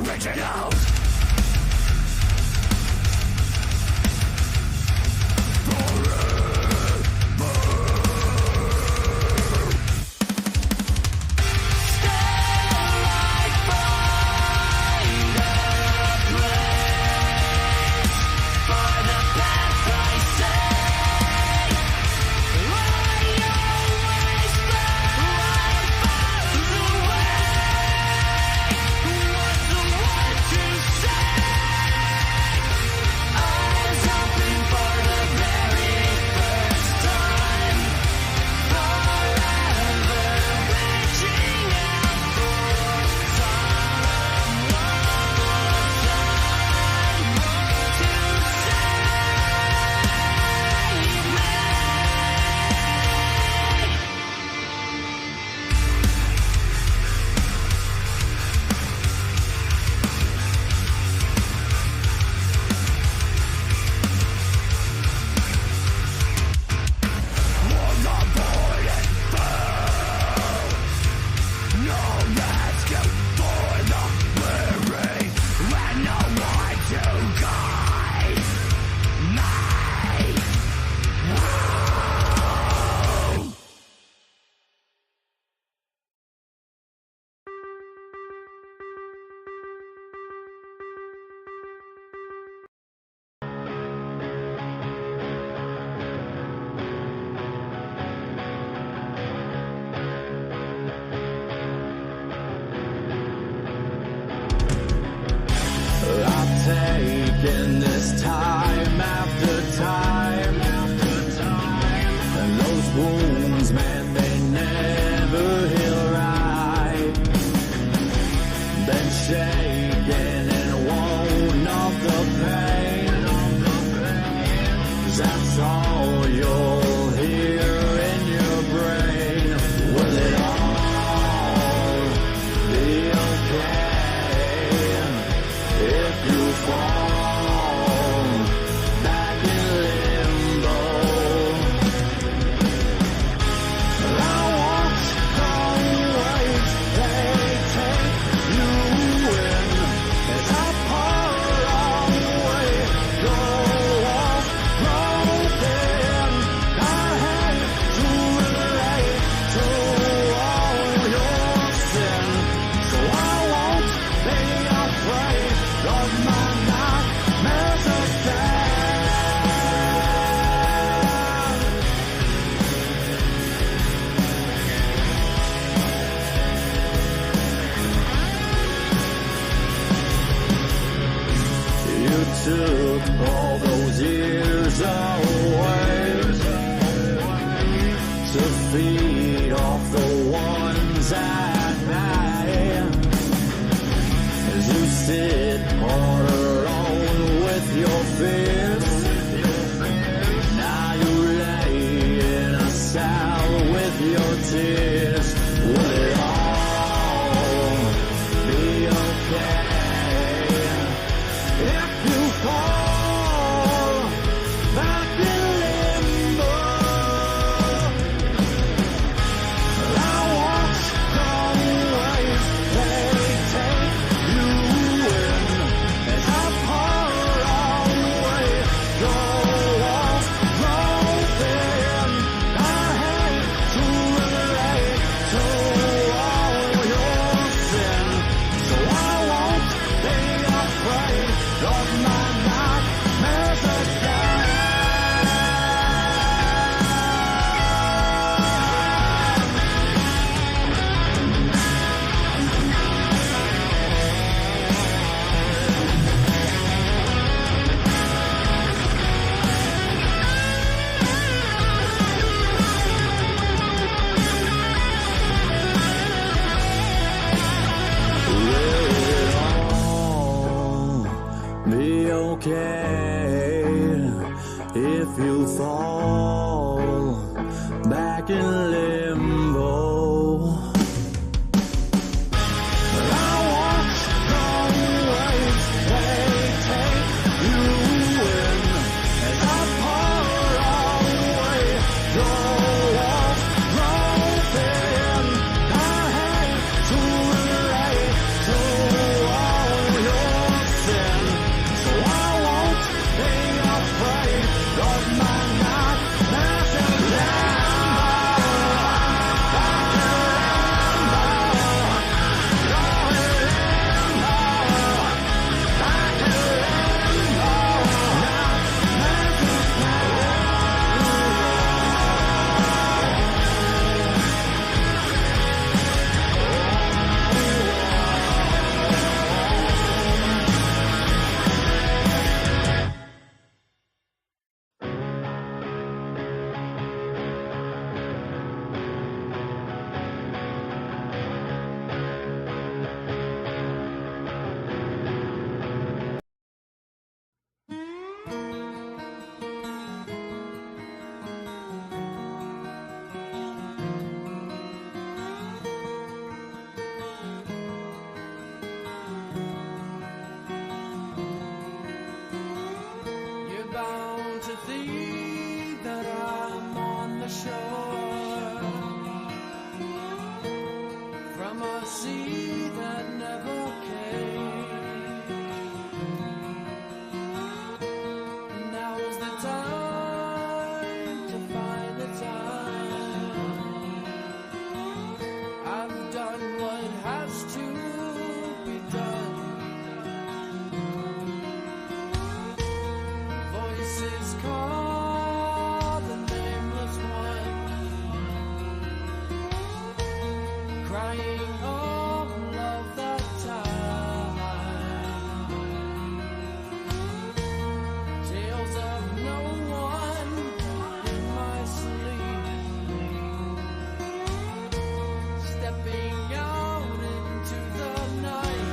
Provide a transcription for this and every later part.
Originals! Taking this time after time after time, and those wounds, man, they never heal right. Been shaking and won't know the pain. That's all you'll hear in your brain. Will it all be okay if you fall back in limbo? exist, will it all be okay? If you fall back in limbo, I watch the waves they take you in as I pour away your walls broken. I hate to relate to all your sin, so I won't be afraid of my nightmares again. Will it all be okay if you fall back in limbo? I watch the waves they take you in as I pour away your walls broken. I hate to relate to all your sin, so I won't be afraid of my nightmares again. You're bound to think that I'm on the shore from a sea that never came. Now's the time to find the time. I've done what has to be done. Voices call the nameless one, crying all of the time. Tales of no one in my sleep, stepping out into the night.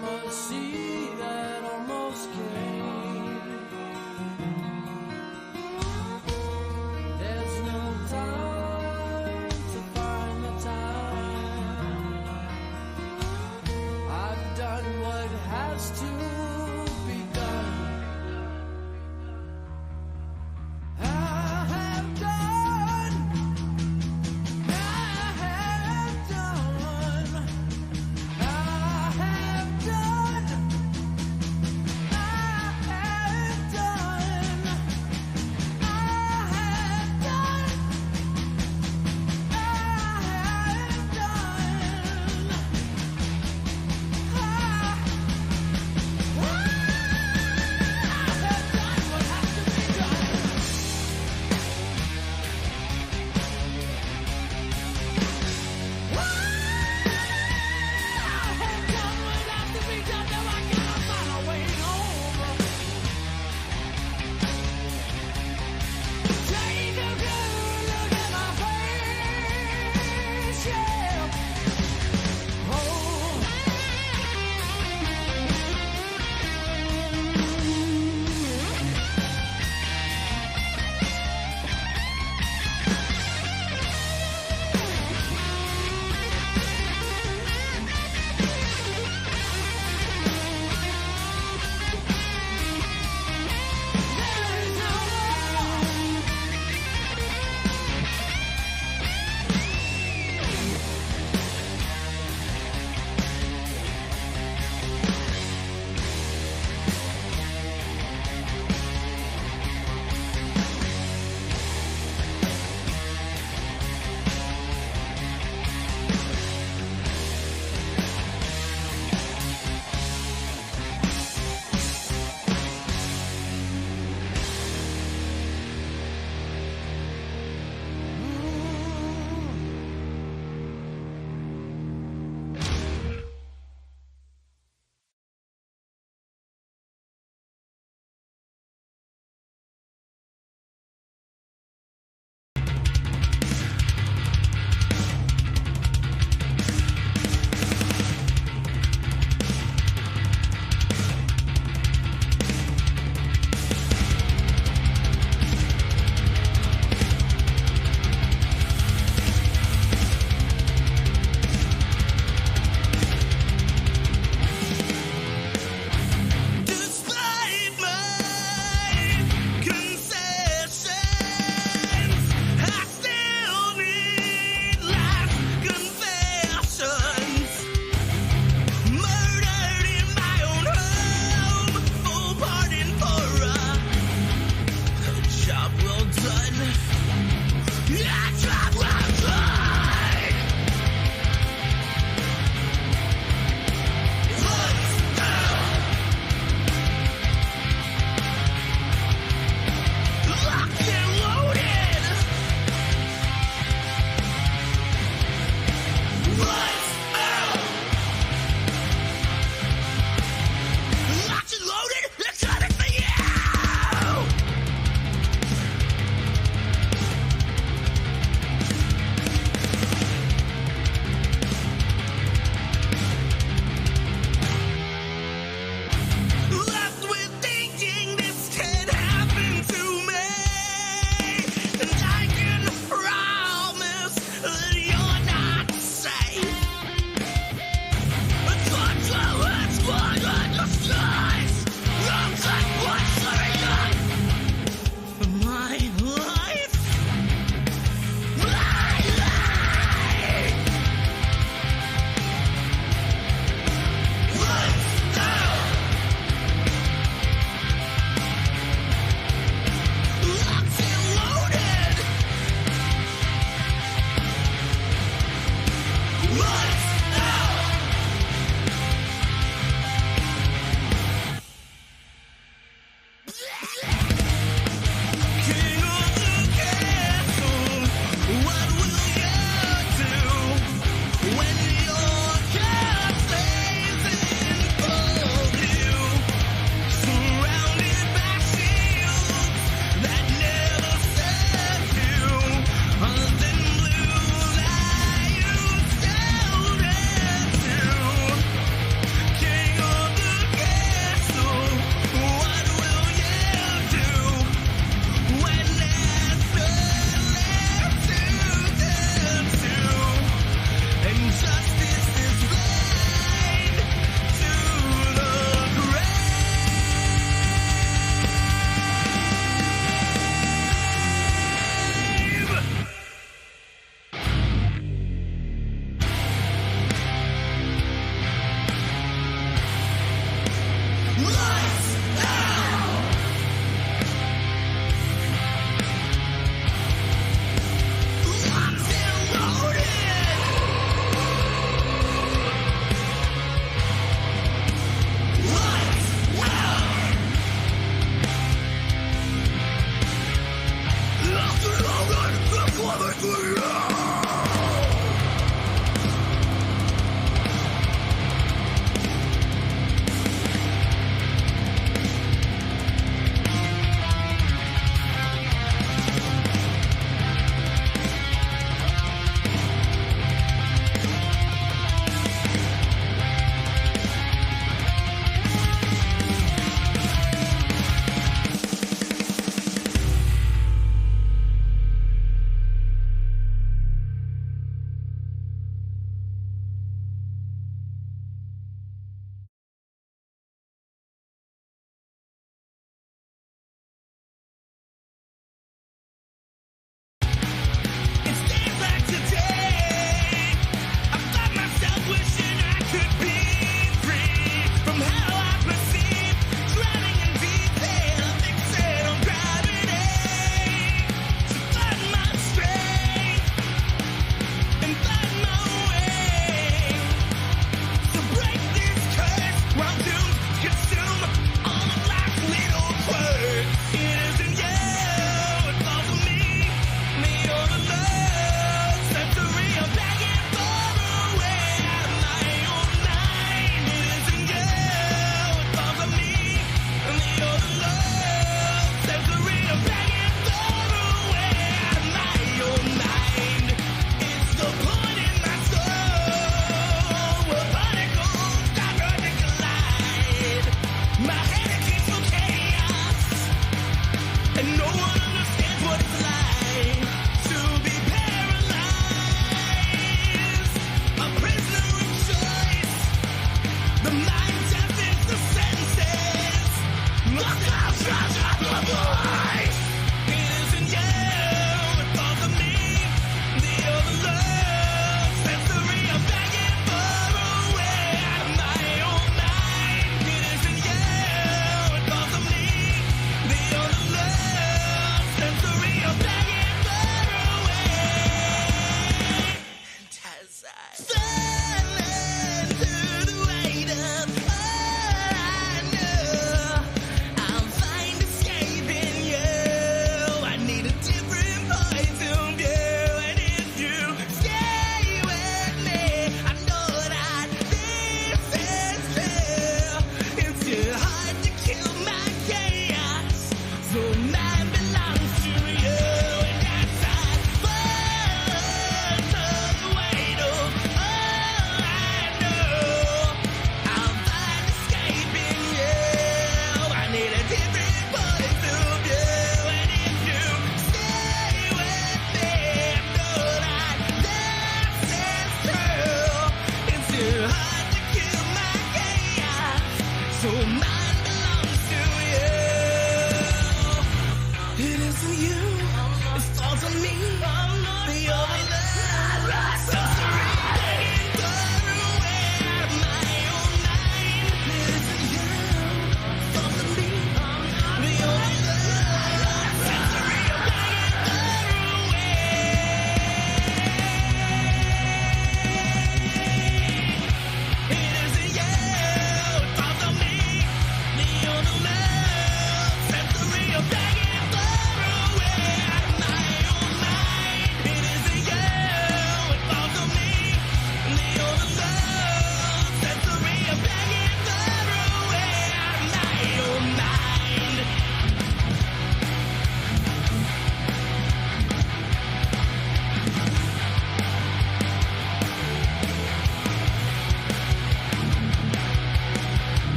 from a sea that almost came. There's no time to find the time. I've done what has to be done. I have done. I have done. I have done. I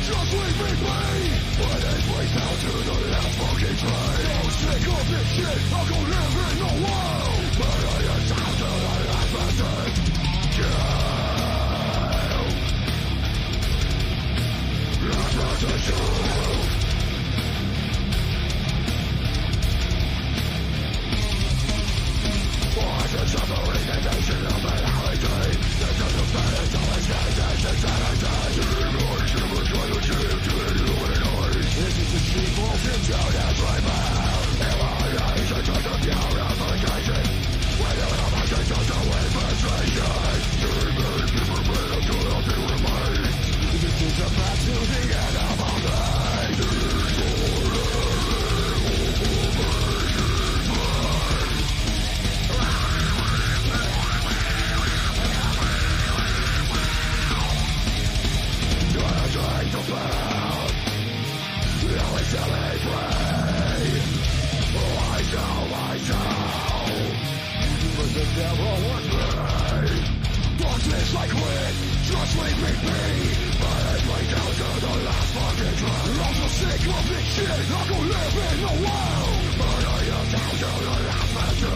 Just leave me be. When it breaks down to the last fucking train. I'm sick of this shit. I'll go live in the world. But I am down to the last person. Last person shoot. Watch the suffering and nation of reality. The sense of spirits always stays as insanity. Never try to change to illuminate. This is the sequel to Jonas Rayman. Alienation to the purification. When your emotions are the way frustration. Demons never made until nothing remains. This is a path to the end of all days. The devil was me. Darkness like wind, just leave me be. But it's way down to the last fucking train. I'm so sick of this shit, I'll go live in the world. But I am down to the last person.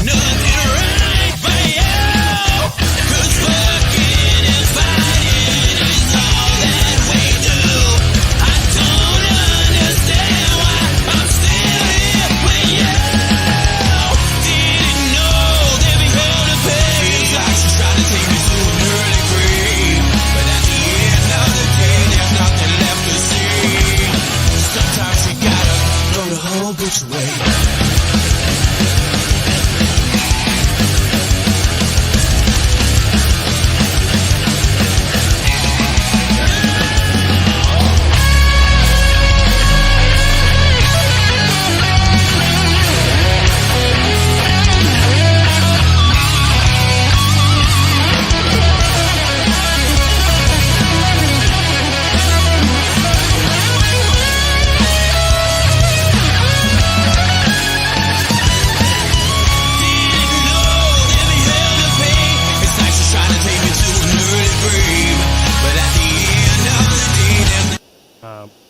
Nothing right, but yeah.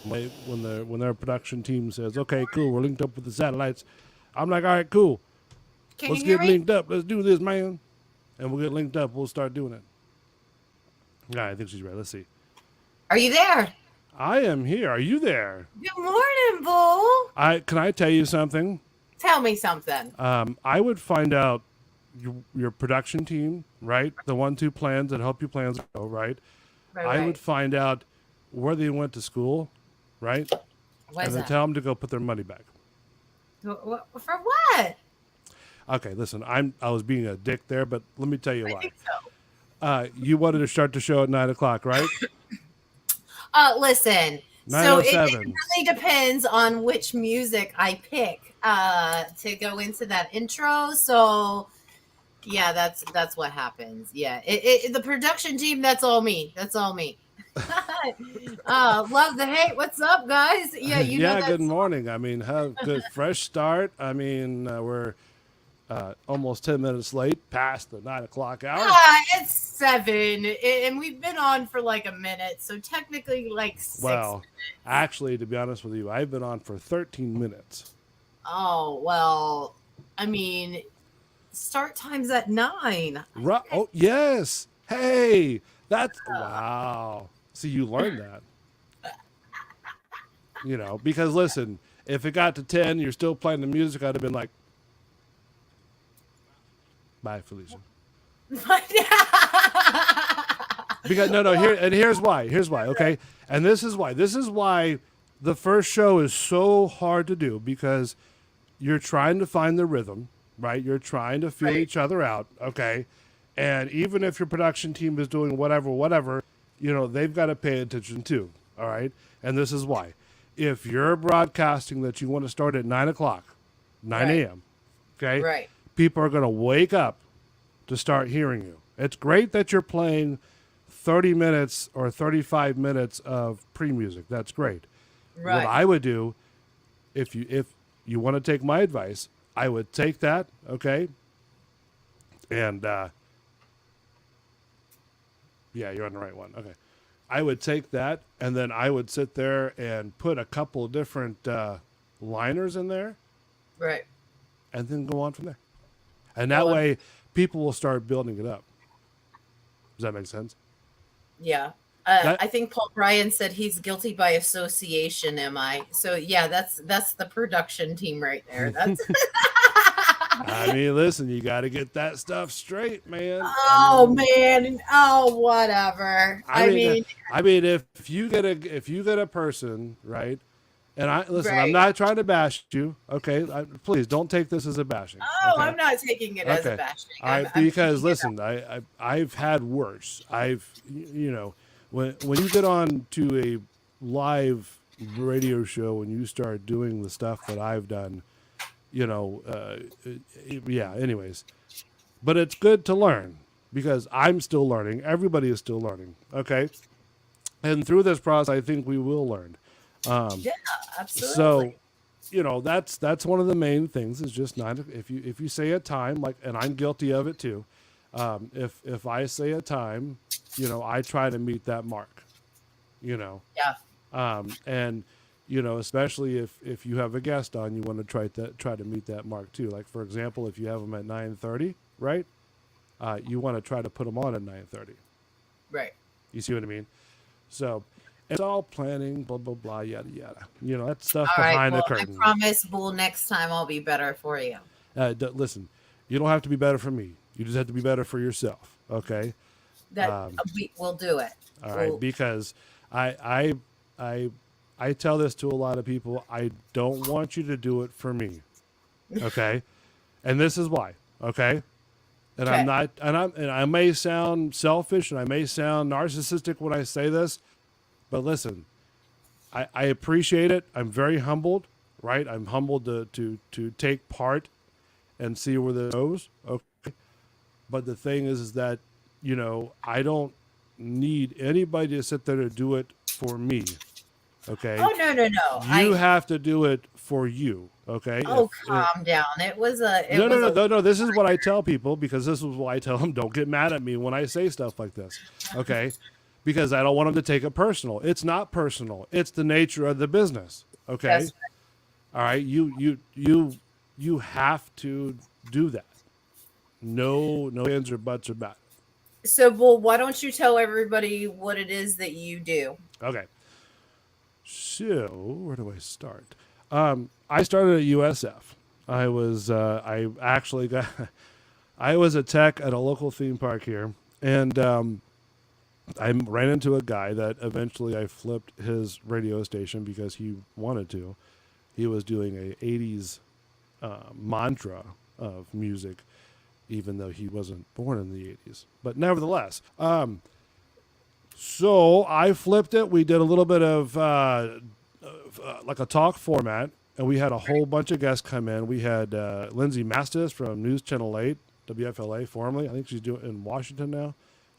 when their production team says, "Okay, cool, we're linked up with the satellites," I'm like, "All right, cool, Can let's you hear get me? linked up. Let's do this, man." And we'll get linked up. We'll start doing it. Yeah, I think she's right. Let's see. Are you there? I am here. Are you there? Good morning, Bull. Can I tell you something? Tell me something. I would find out your production team, right? The 1-2 plans that help your plans go, right? I would find out where they went to school, right? What's and then that? tell them to go put their money back. For what? Okay, listen, I was being a dick there, but let me tell you I why. think so. You wanted to start the show at 9:00, right? Listen. So it 9:07. really depends on which music I pick to go into that intro. So yeah, that's what happens. Yeah, the production team. That's all me. That's all me. Love the hate. What's up, guys? Yeah, you know Yeah, that good morning. I mean, have good fresh start. I mean, we're almost 10 minutes late, past the 9:00 hour. It's 7, and we've been on for like a minute, so technically like 6. Well, actually, to be honest with you, I've been on for 13 minutes. Oh well, I mean, start time's at 9. Right? Oh, yes. Hey, that's wow. See, you learned that. You know, because listen, if it got to 10, you're still playing the music, I'd have been like, "Bye, Felicia." Because here's why. Here's why. Okay, and this is why. This is why the first show is so hard to do, because you're trying to find the rhythm, right? You're trying to feel each other out. Okay, and even if your production team is doing whatever, you know, they've got to pay attention too. All right, and this is why. If you're broadcasting that you want to start at 9:00, 9 a.m., okay, Right. people are going to wake up to start hearing you. It's great that you're playing 30 minutes or 35 minutes of pre-music. That's great. Right. What I would do, if you want to take my advice, I would take that, okay? And yeah, you're on the right one. Okay. I would take that, and then I would sit there and put a couple different liners in there, Right. and then go on from there. And that way, people will start building it up. Does that make sense? Yeah. I think Paul Bryan said he's guilty by association. Am I? So yeah, that's the production team right there. That's. I mean, listen, you got to get that stuff straight, man. Oh man. Oh whatever. I mean, if you get a person, right? And listen, I'm Right. not trying to bash you, okay? Please don't take this as a bashing. oh, okay? I'm not taking it as a Okay. bashing. All right, I'm because taking it listen, I've had worse. You know, when you get on to a live radio show and you start doing the stuff that I've done, you know, yeah. Anyways, but it's good to learn, because I'm still learning. Everybody is still learning. Okay, and through this process, I think we will learn. Yeah, absolutely. So, you know, that's one of the main things, is just not, if you say a time, like, and I'm guilty of it too. If I say a time, you know, I try to meet that mark, you know. Yeah. And you know, especially if you have a guest on, you want to try to meet that mark too. Like, for example, if you have them at 9:30, right? You want to try to put them on at 9:30. Right. You see what I mean? So it's all planning, blah blah blah, yada yada. You know, that stuff All right. behind Well, the curtain. I promise, Bull, next time I'll be better for you. Listen, you don't have to be better for me. You just have to be better for yourself. Okay. That we'll do it. All right, because I tell this to a lot of people. I don't want you to do it for me. Okay? And this is why. Okay? And Okay. I'm not, and I may sound selfish and I may sound narcissistic when I say this, but listen, I appreciate it. I'm very humbled, right? I'm humbled to take part and see where this goes. Okay. But the thing is that, you know, I don't need anybody to sit there to do it for me. Okay. Oh no. You have to do it for you. Okay. Oh, calm down. It was a. No. This is what I tell people, because this is what I tell them. Don't get mad at me when I say stuff like this. Okay. because I don't want them to take it personal. It's not personal. It's the nature of the business. Okay. That's All right. You have to do that. No ands or buts about it. so. Well, why don't you tell everybody what it is that you do? Okay. So where do I start? I started at USF. I actually got I was a tech at a local theme park here, and I ran into a guy that eventually I flipped his radio station because he wanted to. He was doing a 80s mantra of music, even though he wasn't born in the 80s. But nevertheless, so I flipped it. We did a little bit of like a talk format, and we had a whole bunch of guests come in. We had Lindsay Mastis from News Channel 8, WFLA formerly. I think she's doing in Washington now,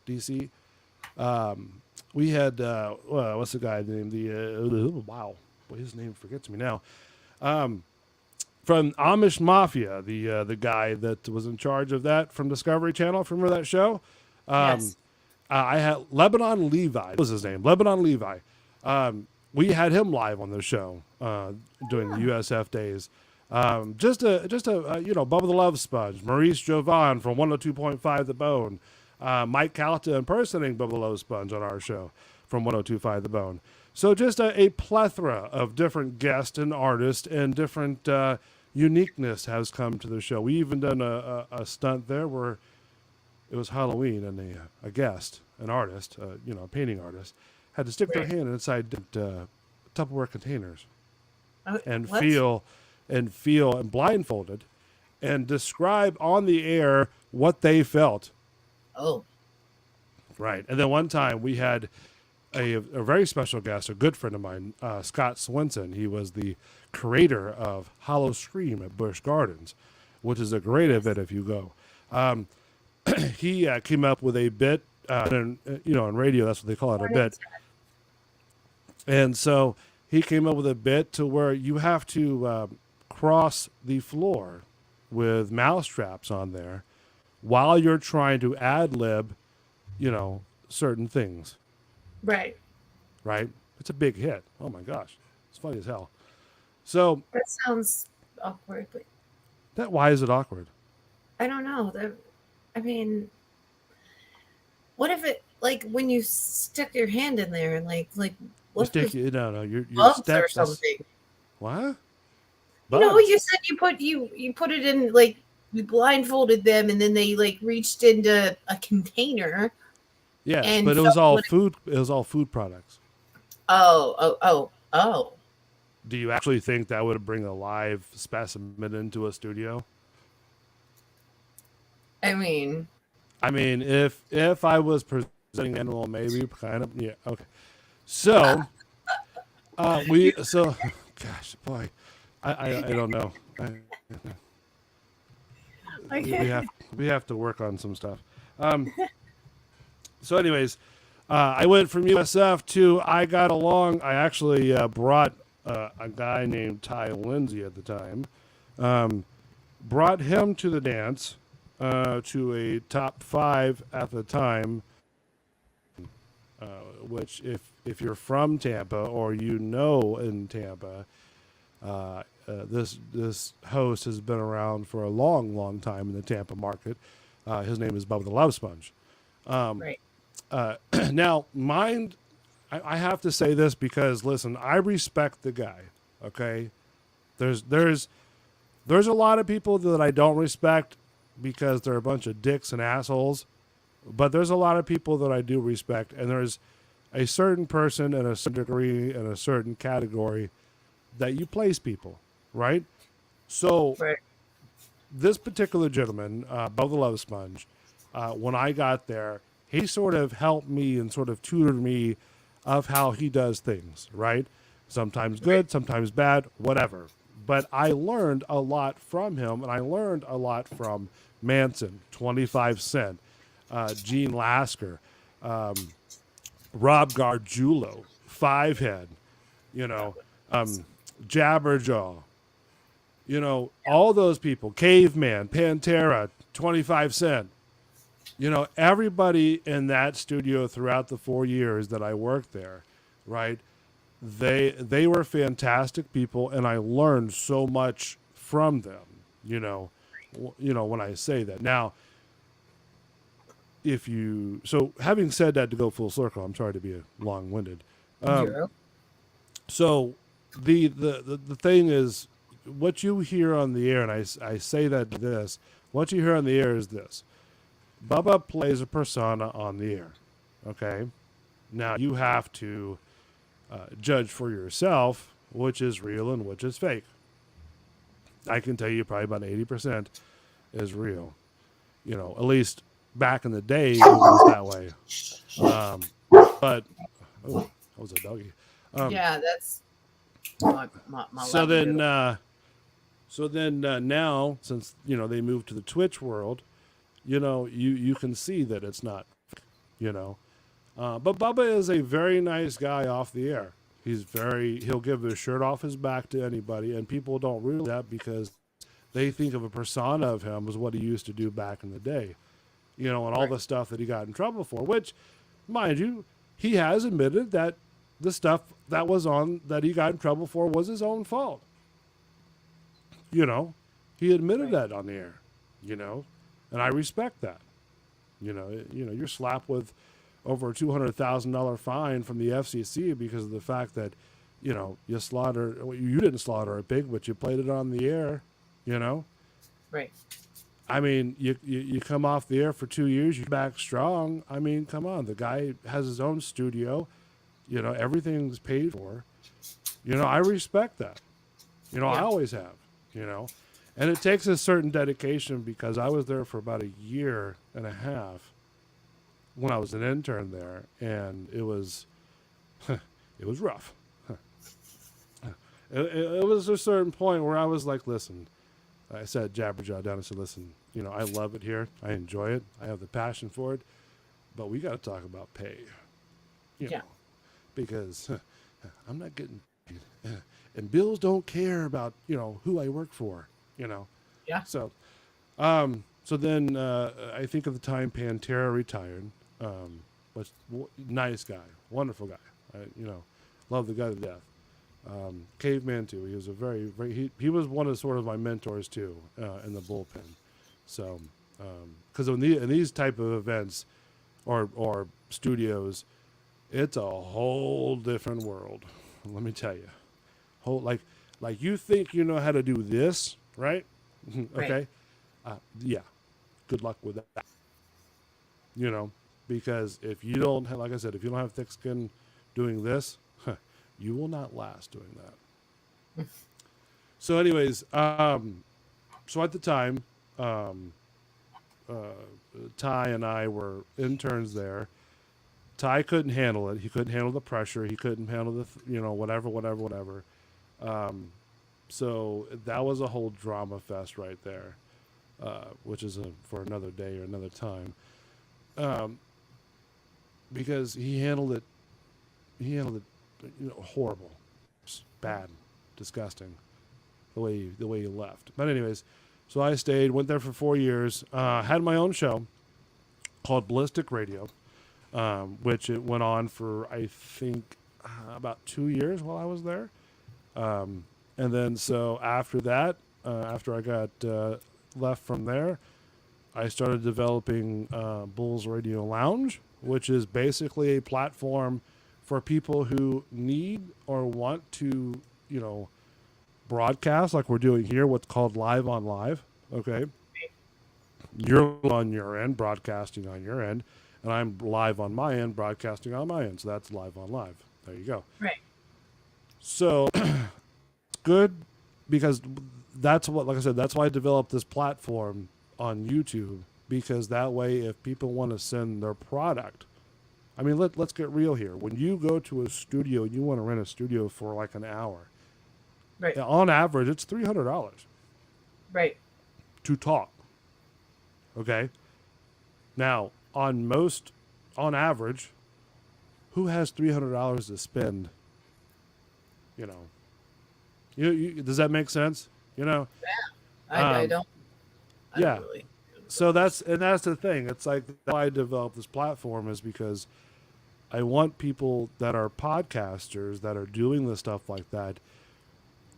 D.C. We had what's the guy named wow, boy, his name forgets me now. From Amish Mafia, the guy that was in charge of that from Discovery Channel. Remember that show? Yes. I had Lebanon Levi. What was his name? Lebanon Levi. We had him live on the show during the USF days. Just a Bubba the Love Sponge, Maurice Jovan from 102.5 The Bone, Mike Calta impersonating Bubba the Love Sponge on our show from 102.5 The Bone. So just a plethora of different guests and artists and different uniqueness has come to the show. We even done a stunt there where it was Halloween and a guest, an artist, a painting artist, had to stick their hand inside Tupperware containers and What? feel and blindfolded and describe on the air what they felt. Oh, Right. And then one time we had a very special guest, a good friend of mine, Scott Swenson. He was the creator of Hollow Scream at Busch Gardens, which is a great event if you go. He came up with a bit, and on radio, that's what they call it, a bit. And so he came up with a bit to where you have to cross the floor with mouse traps on there while you're trying to ad-lib, certain things. right. Right? It's a big hit. Oh my gosh. It's funny as hell. So That sounds awkward, but why is it awkward? I don't know. I mean, what if it when you stick your hand in there and what if Your bugs or steps. something? What? You said you put it in you blindfolded them and then they reached into a container. Yes, and but it was all someone- food. It was all food products. Oh. Do you actually think that would bring a live specimen into a studio? I mean, if I was presenting an animal, maybe kind of, yeah, okay. So, gosh, boy, I don't know. We have to work on some stuff. So, anyways, I went from USF to I got along. I actually brought a guy named Ty Lindsay at the time. Brought him to the dance. To a top 5 at the time, which if you're from Tampa or in Tampa, this host has been around for a long time in the Tampa market. His name is Bubba the Love Sponge. right. Now, I have to say this because listen, I respect the guy. Okay, there's a lot of people that I don't respect because they're a bunch of dicks and assholes, but there's a lot of people that I do respect, and there's a certain person in a certain degree in a certain category that you place people, right? So Right. this particular gentleman, Bubba the Love Sponge, when I got there, he sort of helped me and sort of tutored me of how he does things, right? Sometimes good, sometimes bad, whatever. But I learned a lot from him, and I learned a lot from Manson, 25 Cent, Gene Lasker, Rob Gargiulo, Fivehead, Jabberjaw, all those people, Caveman, Pantera, 25 Cent. You know, everybody in that studio throughout the 4 years that I worked there, right? They were fantastic people, and I learned so much from them. You know, when I say that. Now, if you so having said that, to go full circle, I'm sorry to be long-winded. Zero. So the thing is, what you hear on the air, and I say that to this, what you hear on the air is this: Bubba plays a persona on the air. Okay, now you have to judge for yourself which is real and which is fake. I can tell you probably about 80% is real. You know, at least back in the day it was that way. Um, but oh, that was a doggy. Yeah, that's my So then, labradoodle. now, since they moved to the Twitch world, you can see that it's not, you know. But Bubba is a very nice guy off the air. He'll give his shirt off his back to anybody, and people don't realize that because they think of a persona of him as what he used to do back in the day, and all Right. the stuff that he got in trouble for, which, mind you, he has admitted that the stuff that he got in trouble for was his own fault. You know, he admitted Right. that on the air, and I respect that. You're slapped with over a $200,000 fine from the FCC because of the fact that, you didn't slaughter a pig, but you played it on the air, you know. Right. I mean, you come off the air for 2 years, you're back strong. I mean, come on, the guy has his own studio, everything's paid for. I respect that. I Yeah. always have, and it takes a certain dedication because I was there for about a year and a half when I was an intern there, and it was it was rough. It was a certain point where I was like, listen, I said Jabberjaw down. I said, listen, I love it here. I enjoy it. I have the passion for it, but we got to talk about pay, Yeah. because I'm not getting paid, and bills don't care about who I work for, Yeah. So, so then I think at the time Pantera retired. Was nice guy, wonderful guy. Love the guy to death. Caveman too. He was a he was one of sort of my mentors too in the bullpen. So because in these type of events or studios, it's a whole different world. Let me tell you, whole like you think you know how to do this, right? Right. Okay, yeah. Good luck with that. Because if you don't have, like I said, if you don't have thick skin doing this, you will not last doing that. So, anyways, so at the time, Ty and I were interns there. Ty couldn't handle it. He couldn't handle the pressure. He couldn't handle the, whatever. So that was a whole drama fest right there, which is for another day or another time. Because he handled it horrible, bad, disgusting, the way he left. But anyways, so I stayed, went there for 4 years, had my own show called Ballistic Radio, which it went on for I think about 2 years while I was there, and then so after that, after I got left from there, I started developing Bulls Radio Lounge, which is basically a platform for people who need or want to, broadcast like we're doing here, what's called live on live. Okay. You're on your end, broadcasting on your end, and I'm live on my end, broadcasting on my end. So that's live on live. There you go. Right. So good because that's what, like I said, that's why I developed this platform on YouTube, because that way if people want to send their product, I mean, let's get real here. When you go to a studio, you want to rent a studio for like an hour. Right. On average, it's $300 Right. to talk. Okay? Now, on average, who has $300 to spend? Does that make sense? I don't. Yeah. Really. So that's the thing. It's like why I developed this platform is because I want people that are podcasters that are doing the stuff like that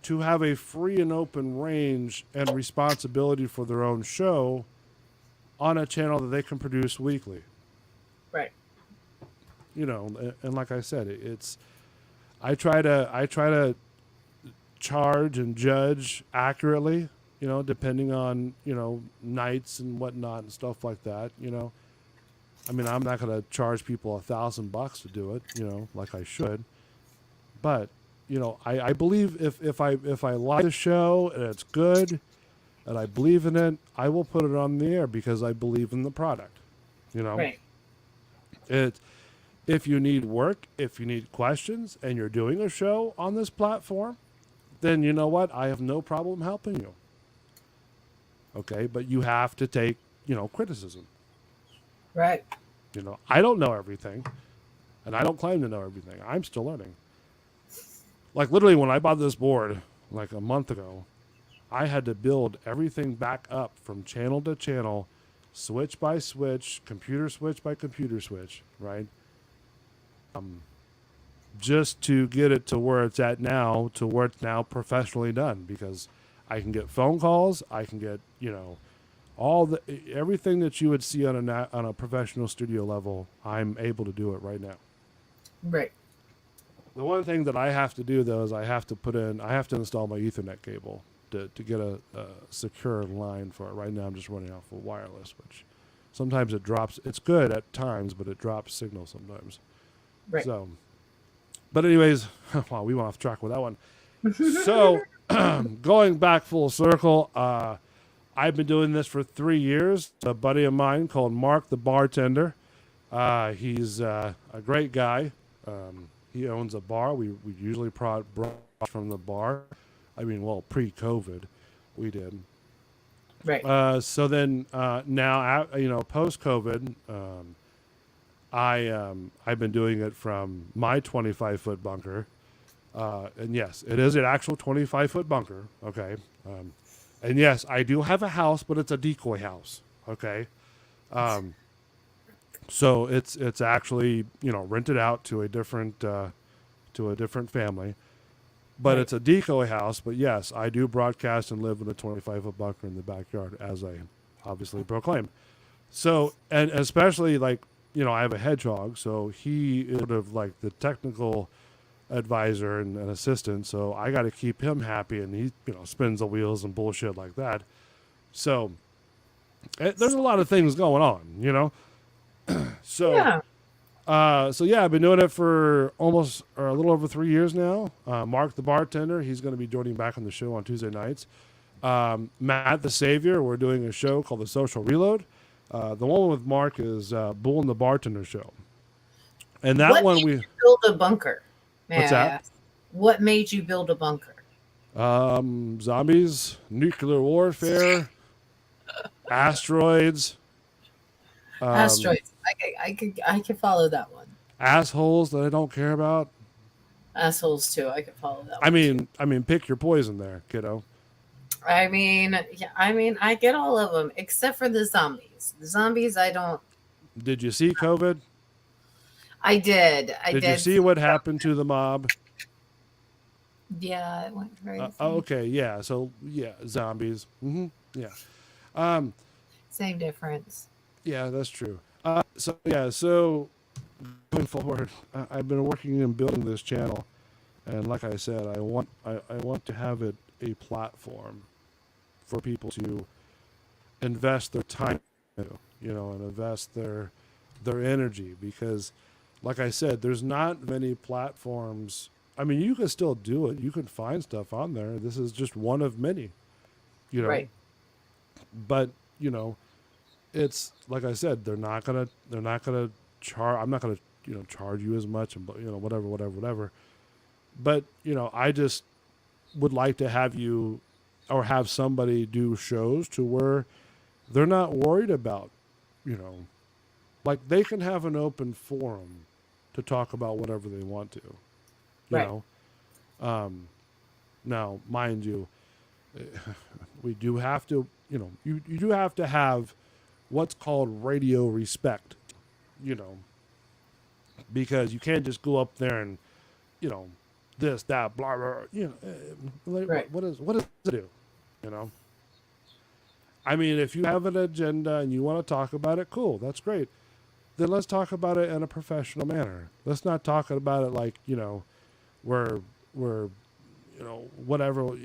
to have a free and open range and responsibility for their own show on a channel that they can produce weekly. Right. You know, and like I said, it's I try to charge and judge accurately, you know, depending on, you know, nights and whatnot and stuff like that, you know. I mean, I'm not going to charge people $1,000 to do it, you know, like I should. But, you know, I believe if I like the show and it's good and I believe in it, I will put it on the air because I believe in the product, you know. Right. If you need work, if you need questions, and you're doing a show on this platform, then you know what? I have no problem helping you. Okay, but you have to take, you know, criticism. Right. You know, I don't know everything, and I don't claim to know everything. I'm still learning. Like literally, when I bought this board like a month ago, I had to build everything back up from channel to channel, switch by switch, computer switch by computer switch, right? Just to get it to where it's at now, to where it's now professionally done, because I can get phone calls, I can get, you know, everything that you would see on a professional studio level. I'm able to do it right now. Right. The one thing that I have to do though is I have to install my Ethernet cable to get a secure line for it. Right now I'm just running off of wireless, which sometimes it drops. It's good at times, but it drops signal sometimes. Right. So, but anyways, wow, we went off track with that one. So, going back full circle, I've been doing this for 3 years. A buddy of mine called Mark the Bartender. He's a great guy. He owns a bar. We usually brought from the bar. I mean, well, pre-COVID, we did. Right. So then now, you know, post-COVID, I've been doing it from my 25-foot bunker. And yes, it is an actual 25-foot bunker. Okay. And yes, I do have a house, but it's a decoy house. Okay. So it's actually, you know, rented out to a different family, but Right. it's a decoy house. But yes, I do broadcast and live in a 25-foot bunker in the backyard, as I obviously proclaim. So, and especially like, you know, I have a hedgehog, so he is sort of like the technical advisor and an assistant. So I got to keep him happy, and he, you know, spins the wheels and bullshit like that. So there's a lot of things going on, you know. So Yeah. I've been doing it for almost or a little over 3 years now. Mark the Bartender, he's going to be joining back on the show on Tuesday nights. Matt the Savior, we're doing a show called The Social Reload. The one with Mark is Bull and the Bartender Show. And that What one made we you build a bunker? May What's I that? ask? What made you build a bunker? Zombies, nuclear warfare, asteroids, Asteroids. I could follow that one. assholes that I don't care about. Assholes too. I could follow that. I one mean, pick your poison there, kiddo. too. I mean, yeah. I mean, I get all of them except for the zombies. The zombies, I don't. Did you see COVID? I did. Did you see what happened to the mob? Yeah, it went crazy. Okay, yeah. So yeah, zombies. Yeah. Same difference. Yeah, that's true. So going forward, I've been working and building this channel, and like I said, I want to have it a platform for people to invest their time into, you know, and invest their energy, because like I said, there's not many platforms. I mean, you can still do it. You can find stuff on there. This is just one of many, you know. Right. But, you know, it's like I said, they're not gonna charge. I'm not gonna, you know, charge you as much, and you know, whatever. But you know, I just would like to have you or have somebody do shows to where they're not worried about, you know, like they can have an open forum to talk about whatever they want to, you Right. know. Now, mind you, we do have to, you know, you do have to have what's called radio respect, you know, because you can't just go up there and, you know, this, that, blah, blah, you know, like, Right. what does it do, you know? I mean, if you have an agenda and you want to talk about it, cool, that's great. Then let's talk about it in a professional manner. Let's not talk about it like, you know, we're you know, whatever.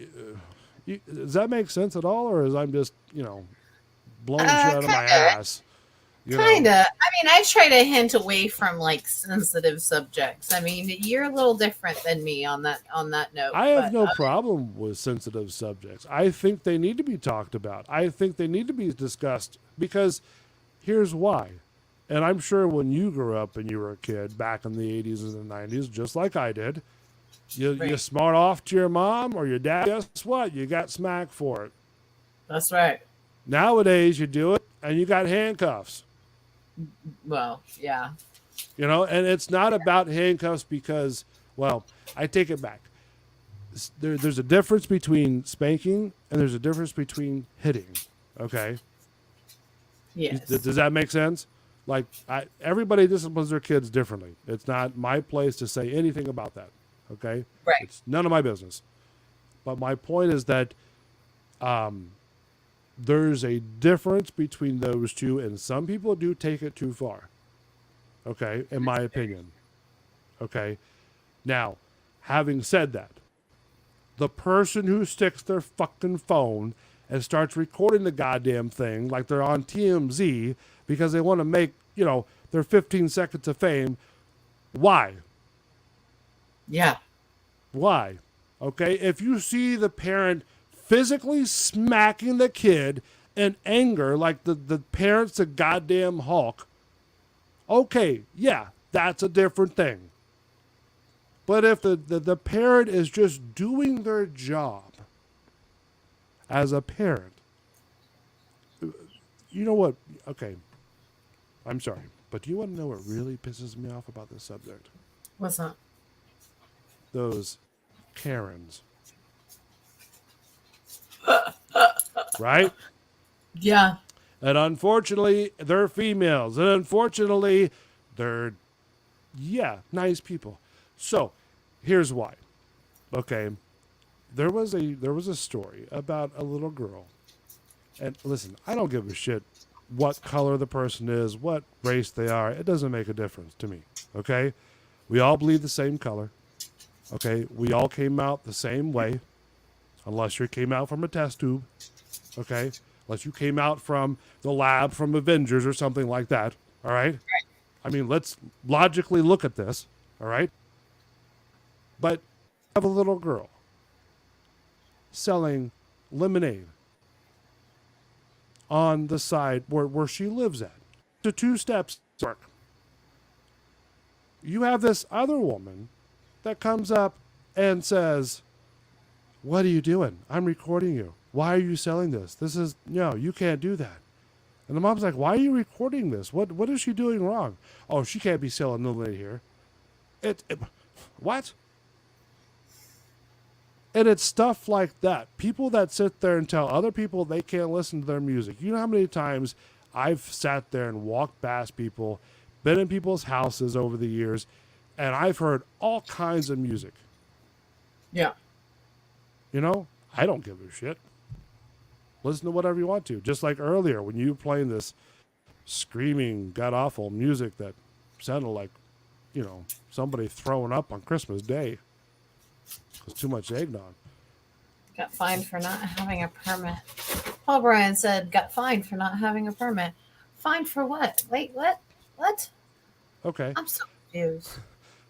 Does that make sense at all, or is I'm just, you know, blowing shit out of my ass? You know? Kinda. I mean, I try to hint away from like sensitive subjects. I mean, you're a little different than me on that note. I have but, no problem with sensitive subjects. I think they need to be talked about. I think they need to be discussed because here's why. And I'm sure when you grew up and you were a kid back in the 80s and the 90s, just like I did, you Right. smart off to your mom or your dad. Guess what? You got smacked for it. That's right. Nowadays, you do it and you got handcuffs. Well, yeah. You know, and it's not about handcuffs because, well, I take it back. There's a difference between spanking and there's a difference between hitting. Okay? Yes. Does that make sense? Like, everybody disciplines their kids differently. It's not my place to say anything about that. Okay? Right. It's none of my business. But my point is that there's a difference between those two, and some people do take it too far. Okay? In my opinion. Okay? Now, having said that, the person who sticks their fucking phone and starts recording the goddamn thing like they're on TMZ because they want to make, you know, their 15 seconds of fame, why? Yeah. Why? Okay? If you see the parent physically smacking the kid in anger like the parent's a goddamn Hulk, okay, yeah, that's a different thing. But if the parent is just doing their job as a parent, you know what? Okay, I'm sorry, but do you want to know what really pisses me off about this subject? What's that? Those Karens. Right? Yeah. And unfortunately, they're females. And unfortunately, they're, yeah, nice people. So, here's why. Okay, there was a story about a little girl. And listen, I don't give a shit what color the person is, what race they are. It doesn't make a difference to me. Okay? We all bleed the same color. Okay? We all came out the same way. Unless you came out from a test tube. Okay? Unless you came out from the lab from Avengers or something like that. All right? I mean, let's logically look at this. All right? But I have a little girl selling lemonade on the side where she lives at. The 2 steps work. You have this other woman that comes up and says, "What are you doing? I'm recording you. Why are you selling this? This is, no, you can't do that." And the mom's like, "Why are you recording this? What is she doing wrong?" "Oh, she can't be selling lemonade here." What? And it's stuff like that. People that sit there and tell other people they can't listen to their music. You know how many times I've sat there and walked past people, been in people's houses over the years, and I've heard all kinds of music. Yeah. You know, I don't give a shit. Listen to whatever you want to. Just like earlier when you were playing this screaming, god-awful music that sounded like, you know, somebody throwing up on Christmas Day. It was too much eggnog. Got fined for not having a permit. Paul Bryan said, got fined for not having a permit. Fined for what? Wait, what? What? Okay. I'm so confused.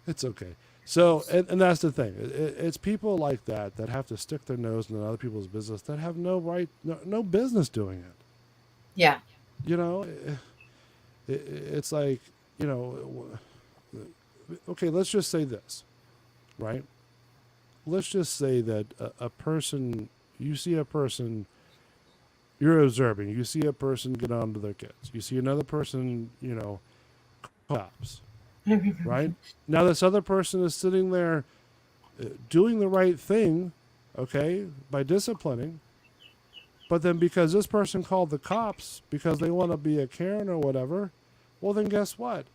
It's okay. So, and that's the thing. It's people like that that have to stick their nose in other people's business that have no right, no business doing it. Yeah. You know, it's like, you know, okay, let's just say this, right? Let's just say that a person, you see a person, you're observing, you see a person get onto their kids. You see another person, you know, cops, right? Now this other person is sitting there doing the right thing, okay, by disciplining, But then because this person called the cops because they want to be a Karen or whatever, well then guess what?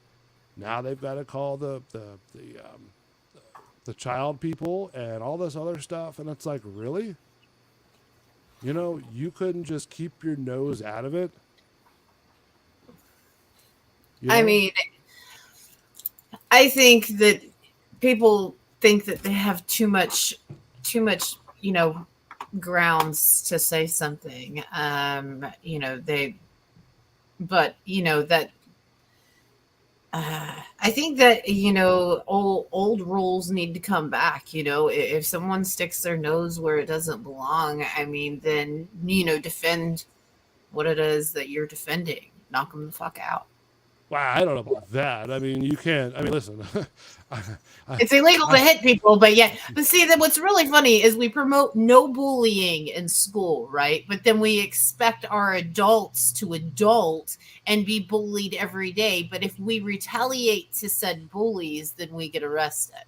Now they've got to call the child people and all this other stuff, and it's like, really? You know, you couldn't just keep your nose out of it. You I know? mean, I think that people think that they have too much, grounds to say something. But that I think that old rules need to come back. If someone sticks their nose where it doesn't belong, I mean, then defend what it is that you're defending. Knock them the fuck out. Wow, I don't know about that. I mean, you can't. I mean, listen. It's illegal to hit people, but yeah. But see, that what's really funny is we promote no bullying in school, right? But then we expect our adults to adult and be bullied every day. But if we retaliate to said bullies, then we get arrested.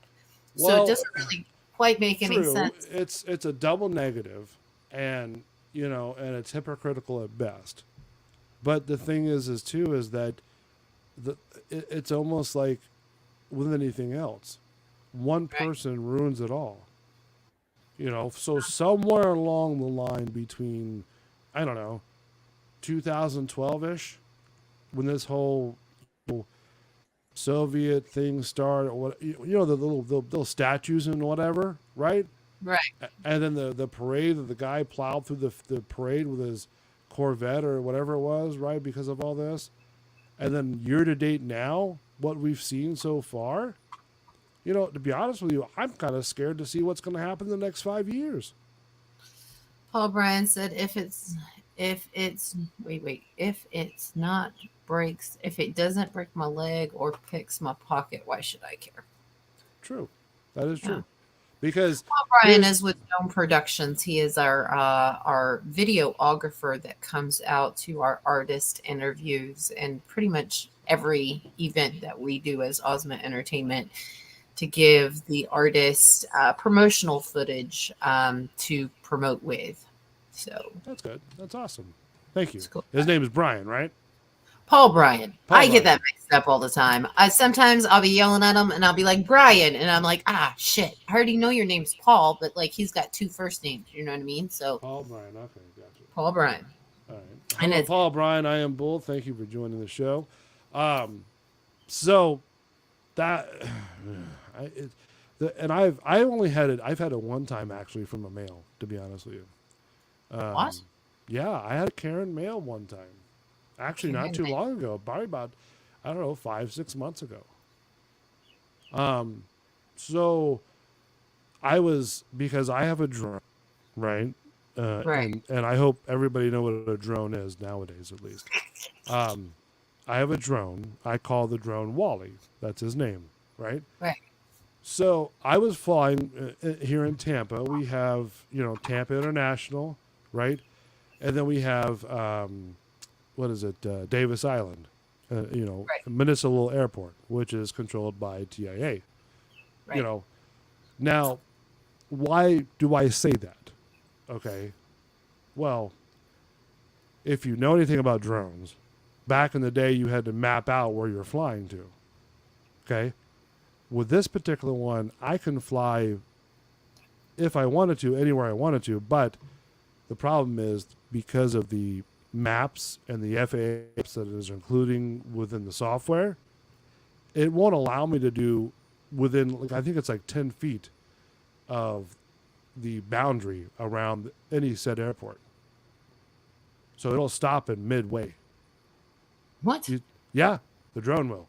So Well, it doesn't really quite make any true. sense. It's a double negative, and and it's hypocritical at best. But the thing is too, is that it's almost like with anything else, one Right. person ruins it all. So somewhere along the line between, I don't know, 2012 ish, when this whole Soviet thing started, or what the little statues and whatever, right? Right. And then the parade that the guy plowed through the parade with his Corvette or whatever it was, right? Because of all this. And then year to date now, what we've seen so far, to be honest with you, I'm kind of scared to see what's going to happen in the next 5 years. Paul Bryan said, if it doesn't break my leg or picks my pocket, why should I care? True. That is true. Yeah. Because Paul Bryan is with Dome Productions. He is our videographer that comes out to our artist interviews and pretty much every event that we do as Osment Entertainment to give the artist promotional footage to promote with. So that's good. That's awesome. Thank you. Cool. His name is Brian, right? Paul Bryan. I get Bryan. that mixed up all the time. Sometimes I'll be yelling at him and I'll be like, Brian. And I'm like, shit. I already know your name's Paul, but like he's got two first names. You know what I mean? So Paul Bryan. Okay, gotcha. Paul Bryan. All right. And Hello, it's Paul Bryan. I am Bull. Thank you for joining the show. So that I've had it one time actually from a male, to be honest with you. what? Yeah, I had a Karen mail one time. Actually, not too long ago. Probably about, I don't know, 5-6 months ago. So I was, because I have a drone, right? Right. And I hope everybody know what a drone is nowadays, at least. I have a drone. I call the drone Wally. That's his name, right? Right. So I was flying here in Tampa. We have, Tampa International, right? And then we have, Davis Island, Right. municipal airport, which is controlled by TIA. Right. Now, why do I say that? Okay. Well, if you know anything about drones, back in the day you had to map out where you're flying to. Okay. With this particular one, I can fly, if I wanted to, anywhere I wanted to, but the problem is because of the maps and the FAA maps that it is including within the software, it won't allow me to do within, I think it's like 10 feet of the boundary around any said airport. So it'll stop in midway. What? Yeah, the drone will.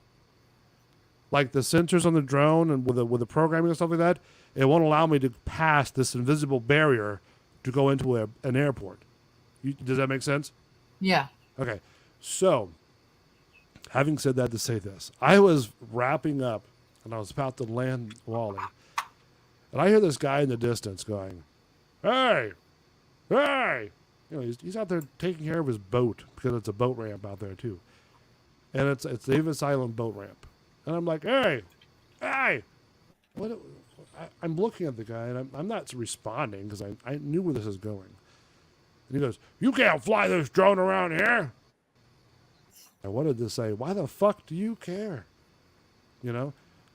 Like the sensors on the drone and with the programming and stuff like that, it won't allow me to pass this invisible barrier to go into an airport. Does that make sense? Yeah. Okay. So, having said that, to say this, I was wrapping up and I was about to land Wally, and I hear this guy in the distance going, "Hey, hey!" He's out there taking care of his boat because it's a boat ramp out there too, and it's Davis Island boat ramp. And I'm like, hey, what? I'm looking at the guy and I'm not responding because I knew where this is going. And he goes, "You can't fly this drone around here." I wanted to say, "Why the fuck do you care?" You know?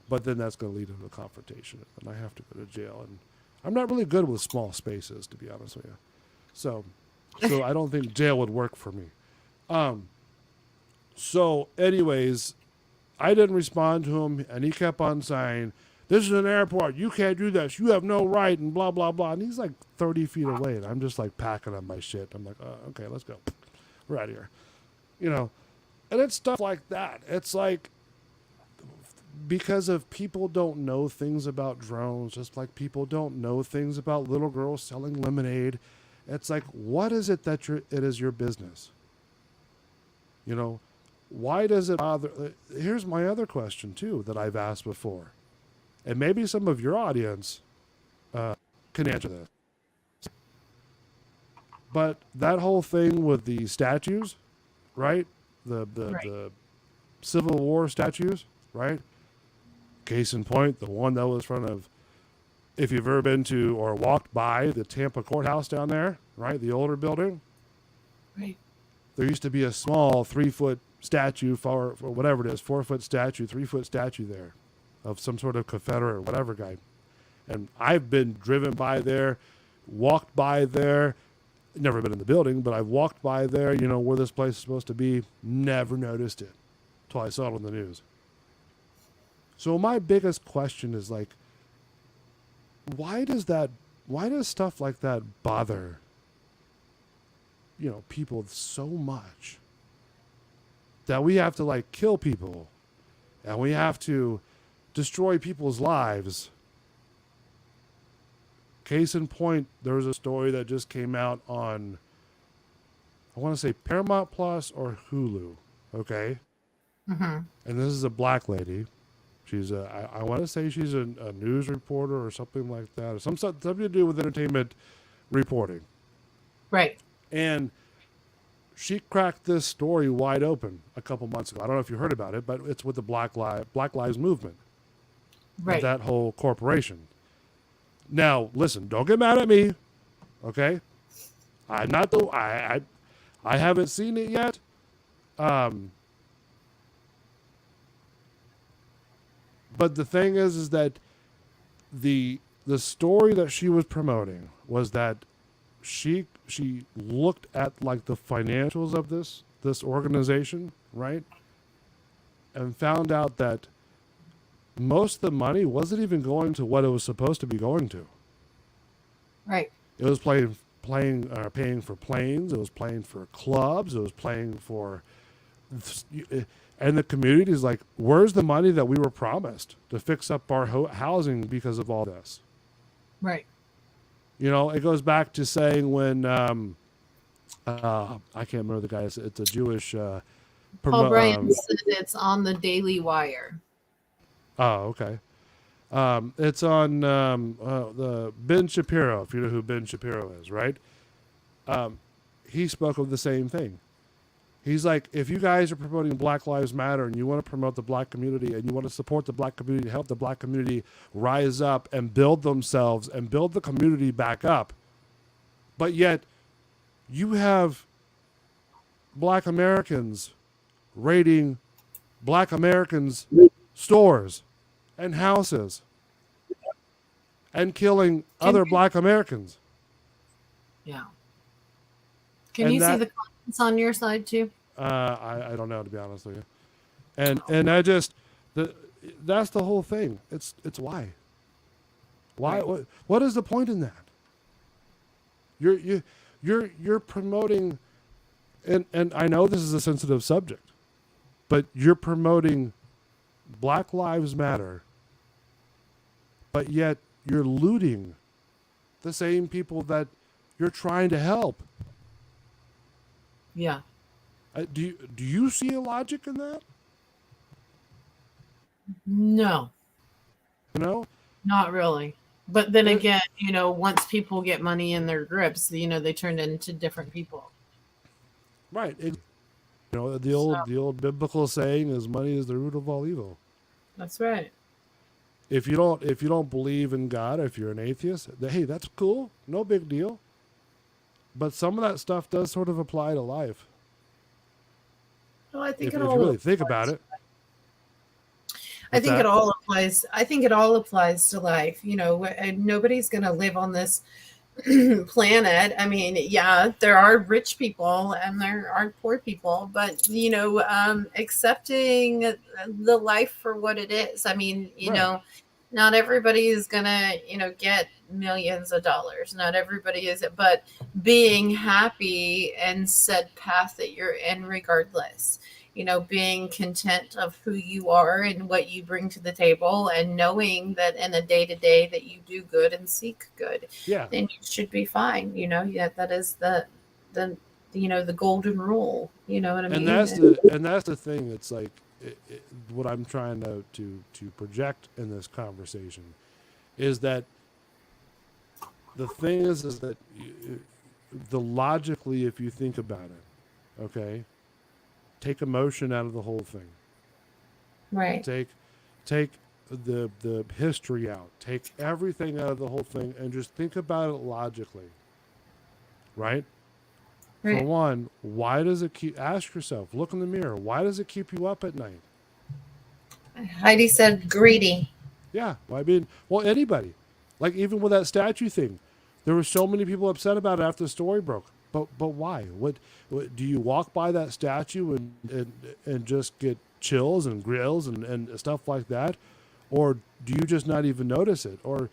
But then that's going to lead to a confrontation, and I have to go to jail. And I'm not really good with small spaces, to be honest with you. So I don't think jail would work for me. So anyways, I didn't respond to him, and he kept on saying, "This is an airport. You can't do this. You have no right," and blah, blah, blah. And he's like 30 feet away, and I'm just like packing up my shit. I'm like, okay, let's go. We're out of here. You know, and it's stuff like that. It's like, because of people don't know things about drones, just like people don't know things about little girls selling lemonade. It's like, what is it that it is your business? You know, why does it bother? Here's my other question, too, that I've asked before. And maybe some of your audience can answer this. But that whole thing with the statues, right? The Civil War statues, right? Case in point, the one that was in front of, if you've ever been to or walked by the Tampa courthouse down there, right? The older building. Right. There used to be a small 3-foot statue for whatever it is, 4-foot statue, 3-foot statue there of some sort of Confederate or whatever guy. And I've been driven by there, walked by there, never been in the building, but I've walked by there, you know, where this place is supposed to be, never noticed it until I saw it on the news. So my biggest question is like, why does stuff like that bother, you know, people so much that we have to like kill people and we have to destroy people's lives? Case in point, there was a story that just came out on, I want to say Paramount Plus or Hulu, okay? Mm-hmm. And this is a black lady. She's I want to say she's a news reporter or something like that, or something to do with entertainment reporting. Right. And she cracked this story wide open a couple months ago. I don't know if you heard about it, but it's with the Black Lives Movement. Right. That whole corporation. Now, listen, don't get mad at me, okay? I haven't seen it yet. But the thing is that the story that she was promoting was that she looked at like the financials of this organization, right? And found out that most of the money wasn't even going to what it was supposed to be going to. Right. It was paying for planes. It was paying for clubs. It was paying for, and the community is like, where's the money that we were promised to fix up our housing because of all this? Right. You know, it goes back to saying when I can't remember the guy. It's a Jewish. Paul Bryan said it's on the Daily Wire. Oh, okay. It's on the Ben Shapiro, if you know who Ben Shapiro is, right? He spoke of the same thing. He's like, if you guys are promoting Black Lives Matter and you want to promote the black community and you want to support the black community, help the black community rise up and build themselves and build the community back up, but yet you have black Americans raiding black Americans' stores and houses and killing other black Americans. Yeah. Can you see the comments on your side too? I don't know, to be honest with you. And I just that's the whole thing. It's why. Why? Right. What is the point in that? You're promoting, and I know this is a sensitive subject, but you're promoting Black Lives Matter, but yet you're looting the same people that you're trying to help. Yeah. Do you see a logic in that? No. You know? Not really. But then again, you know, once people get money in their grips, you know, they turn into different people. Right. You know, the old biblical saying is money is the root of all evil. That's right. If you don't believe in God, if you're an atheist, hey, that's cool. No big deal. But some of that stuff does sort of apply to life. Well, I think If it you all really think applies. about it. I What's think that? it all applies. I think it all applies to life. And nobody's going to live on this planet. I mean, yeah, there are rich people and there are poor people, but accepting the life for what it is. I mean, Right. not everybody is gonna, get millions of dollars. Not everybody is, but being happy and said path that you're in, regardless. Being content of who you are and what you bring to the table, and knowing that in a day to day that you do good and seek good, Yeah. then you should be fine. Yeah, that is the the golden rule. You know what I And mean? that's the thing. It's like what I'm trying to project in this conversation is that the thing is that the logically, if you think about it, okay, take emotion out of the whole thing. Right. Take the history out. Take everything out of the whole thing and just think about it logically. Right? For Right. one, why does it keep ask yourself, look in the mirror, why does it keep you up at night? Heidi said greedy. Yeah. Well, I mean, well, anybody. Like even with that statue thing, there were so many people upset about it after the story broke. But why? What do you walk by that statue and just get chills and grills and stuff like that? Or do you just not even notice it? Or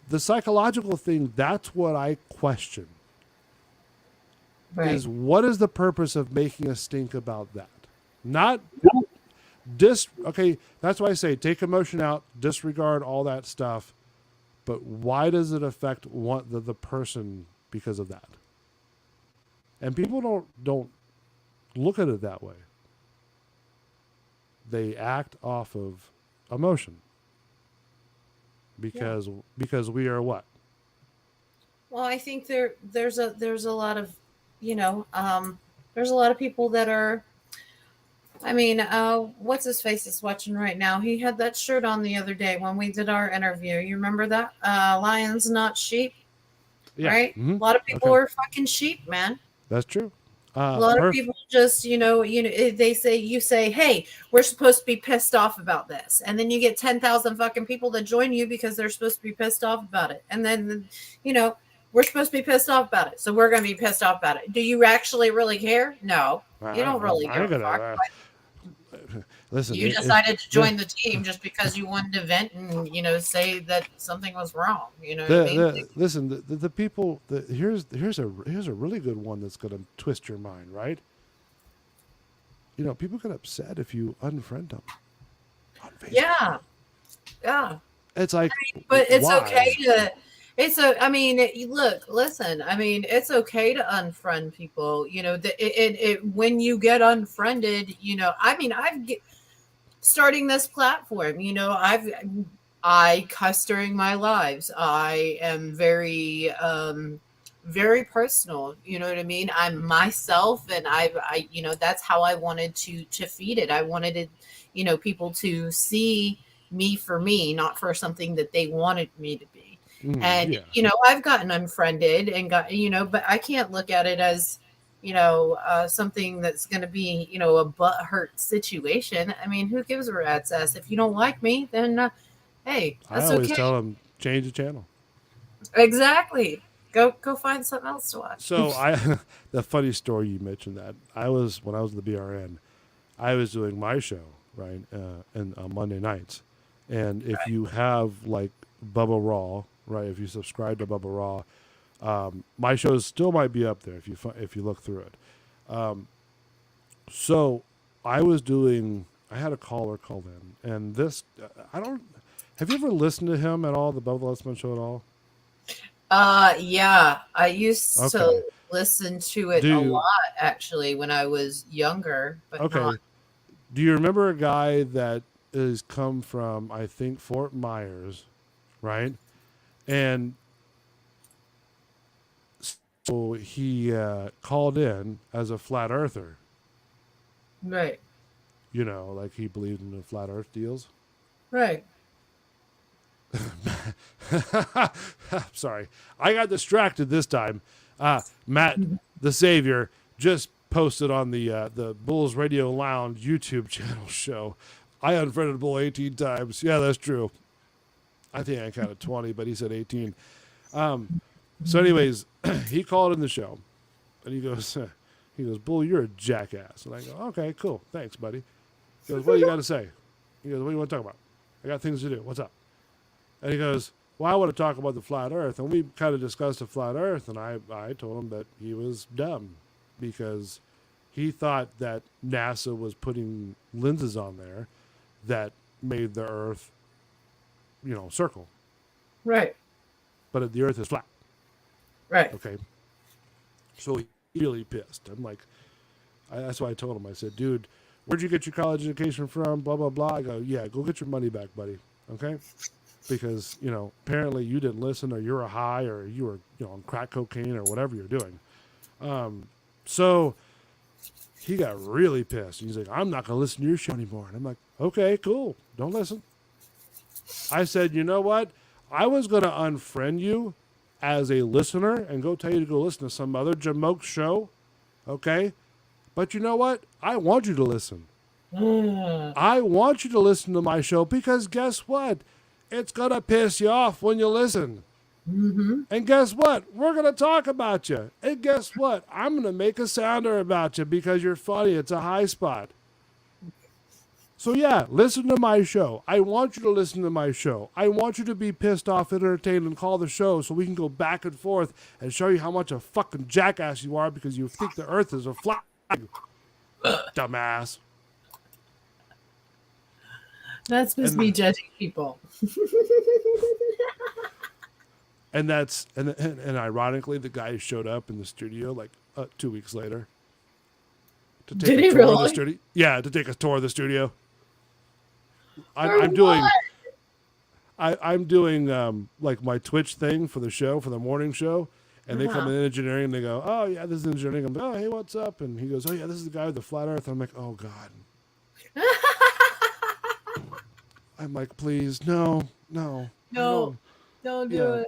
the psychological thing, that's what I question. Right. Is what is the purpose of making us think about that? Not okay, that's why I say take emotion out, disregard all that stuff. But why does it affect the person because of that? And people don't look at it that way. They act off of emotion. Because we are what? Well, I think there's a lot of, there's a lot of people that are. I mean, what's his face is watching right now. He had that shirt on the other day when we did our interview. You remember that? Lions, not sheep, Yeah. right? Mm-hmm. A lot of people Okay. are fucking sheep, man. That's true. A lot of people just, they say, you say, hey, we're supposed to be pissed off about this. And then you get 10,000 fucking people to join you because they're supposed to be pissed off about it. And then, we're supposed to be pissed off about it. So we're going to be pissed off about it. Do you actually really care? No, you don't really give a fuck. Listen, You decided to join the team just because you wanted to vent and, say that something was wrong. You know what I mean? Listen, the people. Here's a really good one that's going to twist your mind, right? People get upset if you unfriend them on Facebook. Yeah. It's like, but it's why? okay to. Look, listen. I mean, it's okay to unfriend people. When you get unfriended, starting this platform, I cuss during my lives. I am very very personal, you know what I mean? I'm myself, and that's how I wanted to feed it. I wanted it, people to see me for me, not for something that they wanted me to be. And Yeah. I've gotten unfriended and but I can't look at it as something that's going to be, a butt hurt situation. I mean, who gives a rat's ass? If you don't like me, then hey, I that's always okay. tell them change the channel. Exactly. Go find something else to watch. So the funny story you mentioned that when I was at the BRN, I was doing my show right and on Monday nights, and if you have like Bubba Raw, right, if you subscribe to Bubba Raw, my shows still might be up there if you look through it. So I had a caller call in, and this have you ever listened to him at all, the Bubba Lesman show at all? Yeah, I used to Okay. listen to it a lot actually when I was younger, but Okay. not. Do you remember a guy that is come from, I think, Fort Myers, right? And so he called in as a flat earther. Right. Like he believed in the flat earth deals. Right. Sorry, I got distracted this time. Matt, the Savior, just posted on the Bulls Radio Lounge YouTube channel show. I unfriended Bull 18 times. Yeah, that's true. I think I counted 20, but he said 18. So, anyways, he called in the show, and he goes, Bull, you're a jackass. And I go, okay, cool, thanks, buddy. He goes, what do you got to say? He goes, what do you want to talk about? I got things to do. What's up? And he goes, well, I want to talk about the flat Earth. And we kind of discussed the flat Earth, and I told him that he was dumb because he thought that NASA was putting lenses on there that made the Earth, circle. Right. But the Earth is flat. Right. Okay. So he really pissed. I'm like, that's why I told him. I said, dude, where'd you get your college education from? Blah, blah, blah. I go, yeah, go get your money back, buddy. Okay? Because, apparently you didn't listen, or you're a high, or you were, on crack cocaine, or whatever you're doing. So he got really pissed. He's like, I'm not going to listen to your show anymore. And I'm like, okay, cool. Don't listen. I said, you know what? I was going to unfriend you as a listener and go tell you to go listen to some other Jamoke show. Okay? But you know what? I want you to listen. I want you to listen to my show because guess what? It's going to piss you off when you listen. Mm-hmm. And guess what? We're going to talk about you. And guess what? I'm going to make a sounder about you because you're funny. It's a high spot. So yeah, listen to my show. I want you to listen to my show. I want you to be pissed off, entertained, and call the show so we can go back and forth and show you how much a fucking jackass you are because you think the Earth is a flat. Dumbass. That's supposed to be judging people. And ironically, the guy showed up in the studio like 2 weeks later to take Did a he tour of the really? studio. Yeah, to take a tour of the studio. For I'm doing. what? I'm doing like my Twitch thing for the show, for the morning show, and they come in engineering and they go, "Oh yeah, this is engineering." I'm like, "Oh hey, what's up?" And he goes, "Oh yeah, this is the guy with the flat Earth." I'm like, "Oh god." I'm like, "Please, no, No, don't do it.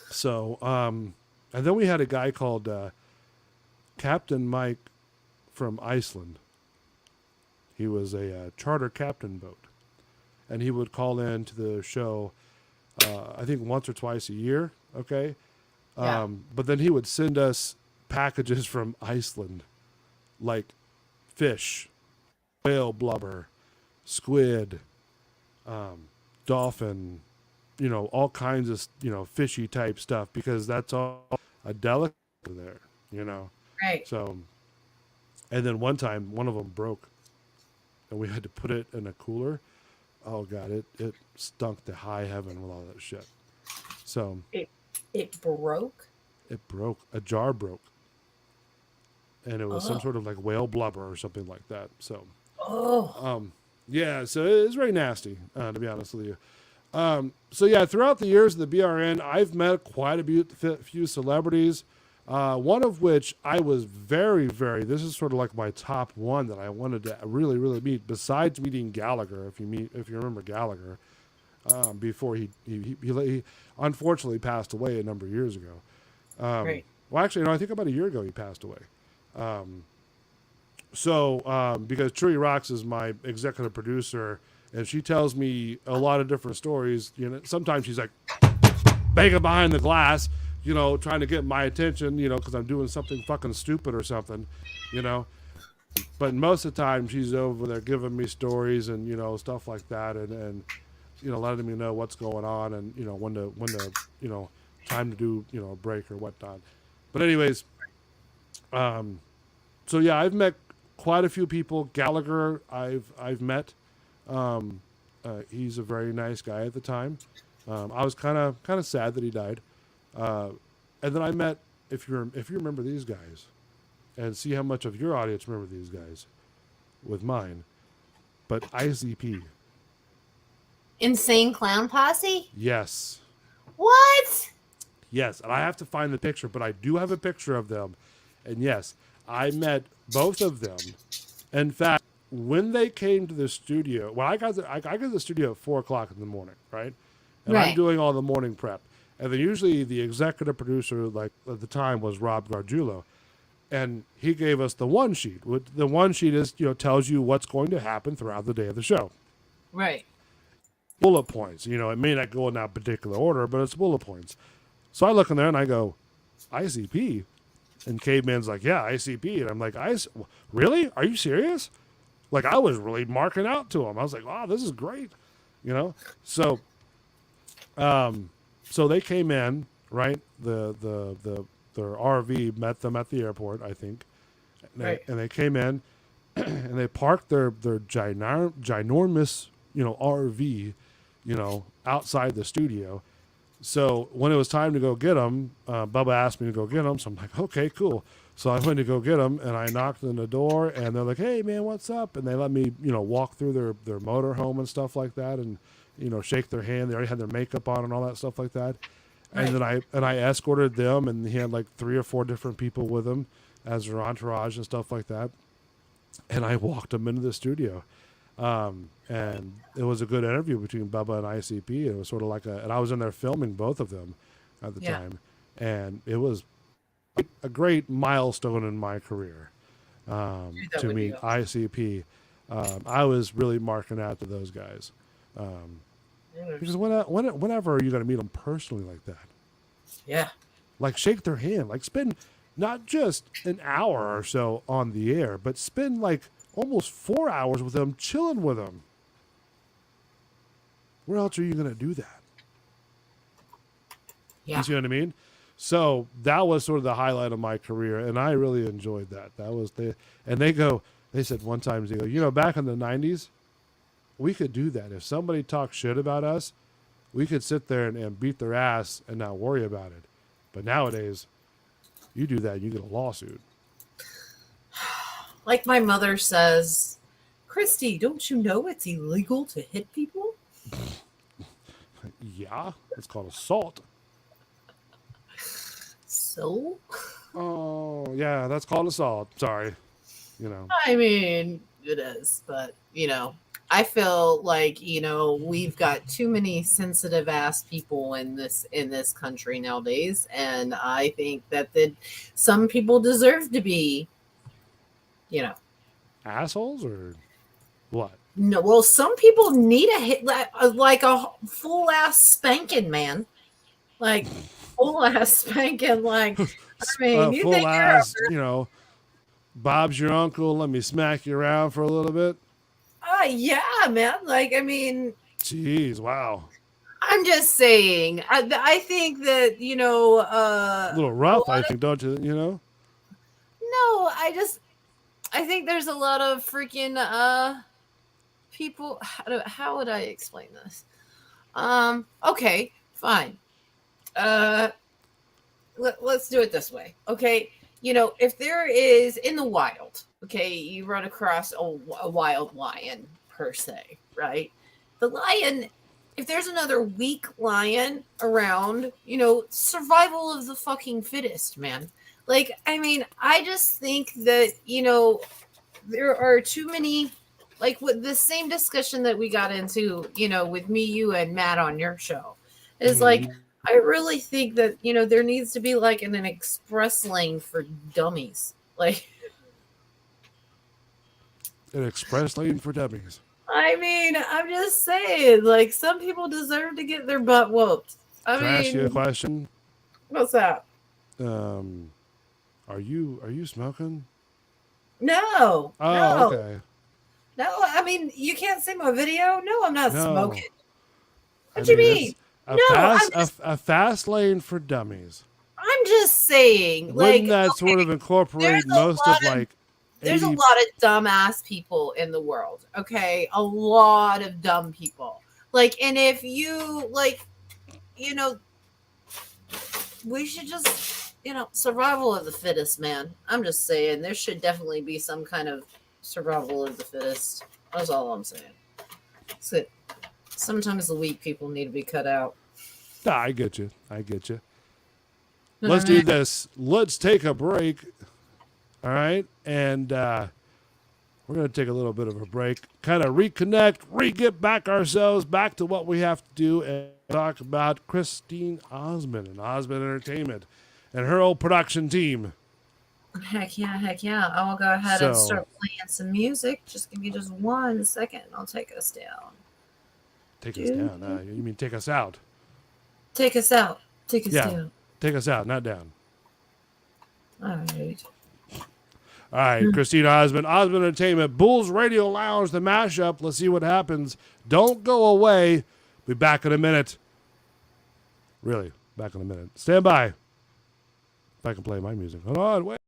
So, and then we had a guy called Captain Mike from Iceland. He was a charter captain boat, and he would call in to the show, I think once or twice a year. Okay, Yeah. but then he would send us packages from Iceland, like fish, whale blubber, squid, dolphin, all kinds of, fishy type stuff because that's all a delicacy there, Right. So, and then one time, one of them broke, and we had to put it in a cooler. Oh God, it stunk to high heaven with all that shit. So It broke. it broke. A jar broke, and it was some Oh. sort of like whale blubber or something like that. So, Oh. yeah, so it's very nasty, to be honest with you. So yeah, throughout the years of the BRN, I've met quite a few celebrities. One of which I was very, very. This is sort of like my top one that I wanted to really, really meet. Besides meeting Gallagher, if you remember Gallagher, before he unfortunately passed away a number of years ago. Right. Well, actually, no, I think about a year ago he passed away. Because Trudy Rocks is my executive producer, and she tells me a lot of different stories. Sometimes she's like banging behind the glass, trying to get my attention, because I'm doing something fucking stupid or something, But most of the time, she's over there giving me stories and stuff like that, and letting me know what's going on and when to time to do a break or whatnot. But anyways, so yeah, I've met quite a few people. Gallagher, I've met. He's a very nice guy at the time. I was kind of sad that he died. And then I met, if you remember these guys, and see how much of your audience remember these guys with mine, but ICP. Insane Clown Posse? Yes. What? Yes, and I have to find the picture, but I do have a picture of them. And yes, I met both of them. In fact, when they came to the studio, I got to the studio at 4:00 in the morning, right? and I'm Right. doing all the morning prep. And then usually the executive producer, like at the time, was Rob Gargiulo, and he gave us the one sheet. The one sheet is tells you what's going to happen throughout the day of the show. Right. Bullet points. It may not go in that particular order, but it's bullet points. So I look in there and I go, ICP, and Caveman's like, yeah, ICP, and I'm like, really? Are you serious? Like I was really marking out to him. I was like, wow, this is great, So, so they came in, right? Their RV met them at the airport, I think, and they came in, and they parked their ginormous, RV, outside the studio. So when it was time to go get them, Bubba asked me to go get them. So I'm like, okay, cool. So I went to go get them, and I knocked on the door, and they're like, hey, man, what's up? And they let me, walk through their motor home and stuff like that, and, shake their hand. They already had their makeup on and all that stuff like that. And then I escorted them, and he had like 3 or 4 different people with him as their entourage and stuff like that. And I walked them into the studio. And it was a good interview between Bubba and ICP. It was sort of like and I was in there filming both of them at the time. And it was a great milestone in my career to meet ICP. I was really marking out to those guys. Because whenever are you going to meet them personally like that? Yeah. Like shake their hand, like spend not just an hour or so on the air, but spend like almost 4 hours with them, chilling with them. Where else are you going to do that? Yeah. You see what I mean? So that was sort of the highlight of my career, and I really enjoyed that. They said one time, they go, back in the 90s, we could do that. If somebody talked shit about us, we could sit there and beat their ass and not worry about it. But nowadays, you do that, you get a lawsuit. Like my mother says, Christy, don't you know it's illegal to hit people? Yeah, it's called assault. So? Oh, yeah, that's called assault. Sorry. I mean, it is, but, I feel like, we've got too many sensitive ass people in this country nowadays. And I think that some people deserve to be, assholes or what? No, well, some people need a hit, like a full ass spanking, man. Like full ass spanking. Like, I mean, you full think ass, Bob's your uncle. Let me smack you around for a little bit. Yeah, man. Like, I mean, jeez, wow. I'm just saying. I think that a little rough. I think, don't you? No, I think there's a lot of freaking people. How would I explain this? Okay, fine. Let's do it this way. Okay, if there is in the wild, okay, you run across a wild lion per se, right? The lion, if there's another weak lion around, survival of the fucking fittest, man. Like, I mean, I just think that, there are too many, like with the same discussion that we got into, with me, you, and Matt on your show is like, I really think that, there needs to be like an express lane for dummies. Like, an express lane for dummies. I mean, I'm just saying, like, some people deserve to get their butt whooped. Can I ask you a question? What's that? Are you smoking? No. Oh, no. okay. No, I mean, you can't see my video. No, I'm not smoking. What do you mean? A fast lane for dummies. I'm just saying. Wouldn't that sort of incorporate most of like... There's a lot of dumbass people in the world, okay? A lot of dumb people. Like, and if you, like, we should just, survival of the fittest, man. I'm just saying, there should definitely be some kind of survival of the fittest. That's all I'm saying. So, sometimes the weak people need to be cut out. Nah, I get you. Let's do this. Let's take a break. All right. And We're going to take a little bit of a break, kind of reconnect, get back ourselves back to what we have to do and talk about Christine Osmond and Osmond Entertainment and her old production team. Heck yeah. I will go ahead and start playing some music. Just give me just 1 second and I'll take us down. Take us down? You mean take us out? Take us out. Take us down. Take us out, not down. All right. All right, Christine Osmond, Osmond Entertainment, Bulls Radio Lounge, the mashup. Let's see what happens. Don't go away. Be back in a minute. Really, back in a minute. Stand by. If I can play my music. Hold on, wait.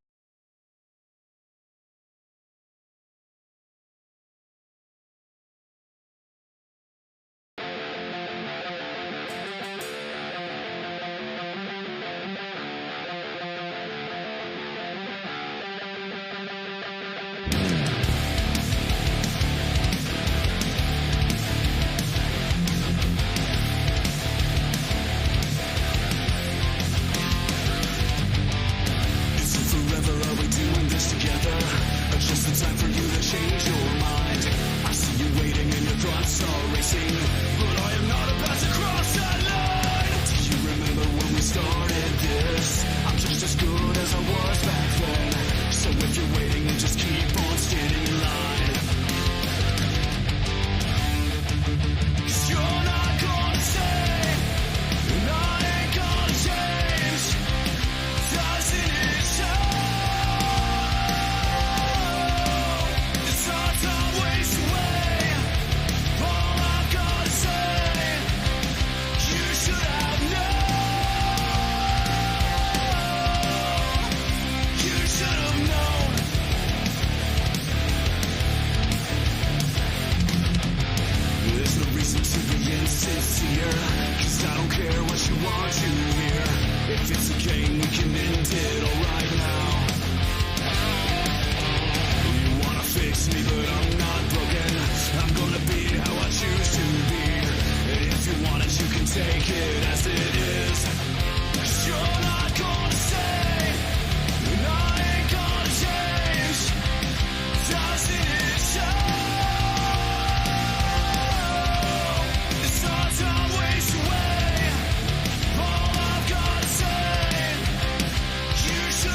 You should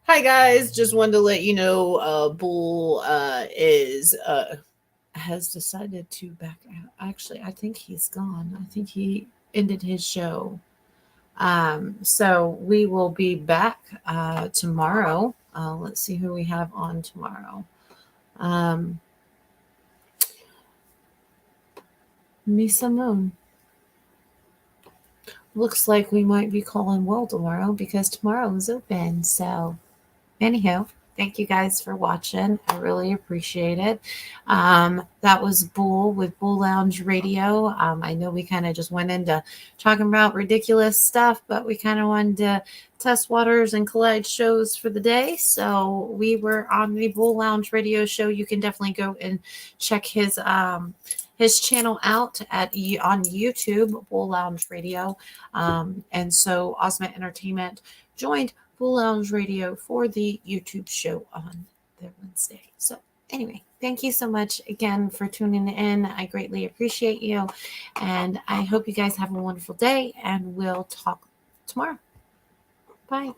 Hi guys, just wanted to let you know Bull is has decided to back out. Actually, I think he's gone. I think he ended his show. So we will be back tomorrow. Let's see who we have on tomorrow. Misa Moon. Looks like we might be calling Will tomorrow because tomorrow is open. So anyhow, thank you guys for watching. I really appreciate it. That was Bull with Bull Lounge Radio. I know we kind of just went into talking about ridiculous stuff, but we kind of wanted to test waters and collide shows for the day. So we were on the Bull Lounge Radio show. You can definitely go and check his channel out on YouTube, Bull Lounge Radio. And so Osment Entertainment joined Bull Lounge Radio for the YouTube show on the Wednesday. So anyway, thank you so much again for tuning in. I greatly appreciate you. And I hope you guys have a wonderful day, and we'll talk tomorrow. Bye.